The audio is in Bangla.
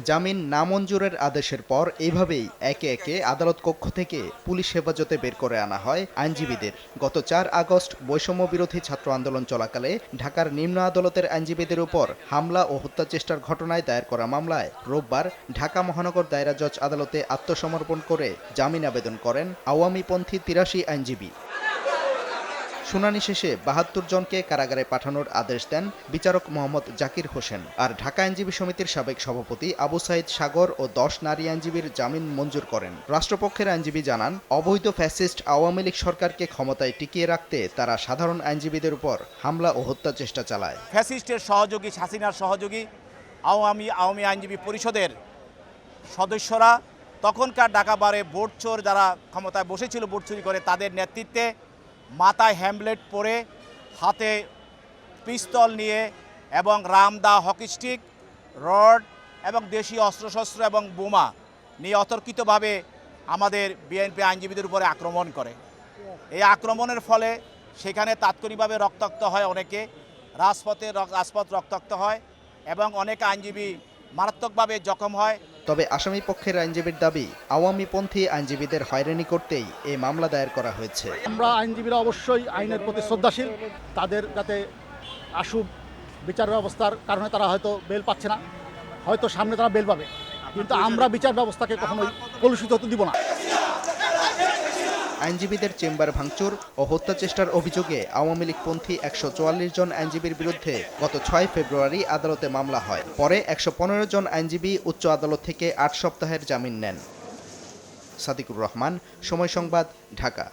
জামিন নামঞ্জুরের আদেশের পর এইভাবেই একে একে আদালত কক্ষ থেকে পুলিশ হেফাজতে বের করে আনা হয় আইনজীবীদের। গত ৪ আগস্ট বৈষম্য বিরোধী ছাত্র আন্দোলন চলাকালে ঢাকার নিম্ন আদালতের আইনজীবীদের উপর হামলা ও হত্যাচেষ্টার ঘটনায় দায়ের করা মামলায় রোববার ঢাকা মহানগর দায়রা জজ আদালতে আত্মসমর্পণ করে জামিন আবেদন করেন আওয়ামীপন্থী ৮৩ আইনজীবী। শুনানি শেষে ৭২ জনকে কারাগারে পাঠানোর আদেশ দেন বিচারক মোহাম্মদ জাকির হোসেন। আর ঢাকা আইনজীবী সমিতির সাবেক সভাপতি আবু সাইদ সাগর ও ১০ নারী আইনজীবীর জামিন মঞ্জুর করেন। রাষ্ট্রপক্ষের আইনজীবী জানান, অবৈধ ফ্যাসিস্ট আওয়ামী লীগ সরকারকে ক্ষমতায় টিকিয়ে রাখতে তারা সাধারণ আইনজীবীদের উপর হামলা ও হত্যা চেষ্টা চালায়। ফ্যাসিস্টের সহযোগী, হাসিনার সহযোগী আওয়ামী আইনজীবী পরিষদের সদস্যরা তখনকার ঢাকা বারে ভোট চোর যারা ক্ষমতায় বসেছিল, ভোট চুরি করে, তাদের নেতৃত্বে মাথায় হ্যামলেট পরে, হাতে পিস্তল নিয়ে এবং রামদা, হকি স্টিক, রড এবং দেশীয় অস্ত্রশস্ত্র এবং বোমা নিয়ে অতর্কিতভাবে আমাদের বিএনপি আইনজীবীদের উপরে আক্রমণ করে। এই আক্রমণের ফলে সেখানে তাৎক্ষণিকভাবে রক্তাক্ত হয়, অনেকে রাজপথ রক্তাক্ত হয় এবং অনেক আইনজীবী মারাত্মকভাবে জখম হয়। তবে আসামি পক্ষের আইনজীবীর দাবি, আওয়ামীপন্থী আইনজীবীদের হয়রানি করতেই এই মামলা দায়ের করা হয়েছে। আমরা আইনজীবীরা অবশ্যই আইনের প্রতি শ্রদ্ধাশীল। তাদের যাতে আশু বিচার ব্যবস্থার কারণে তারা হয়তো বেল পাচ্ছে না, হয়তো সামনে তারা বেল পাবে, কিন্তু আমরা বিচার ব্যবস্থাকে কখনোই কলুষিত হতে দিব না। আইনজীবীদের চেম্বার ভাঙচুর ও হত্যা চেষ্টার অভিযোগে আওয়ামী লীগপন্থী ১৪৪ জন আইনজীবীর বিরুদ্ধে গত ৬ ফেব্রুয়ারি আদালতে মামলা হয়। পরে ১১৫ জন আইনজীবী উচ্চ আদালত থেকে ৮ সপ্তাহের জামিন নেন। সাদিকুর রহমান, সময় সংবাদ, ঢাকা।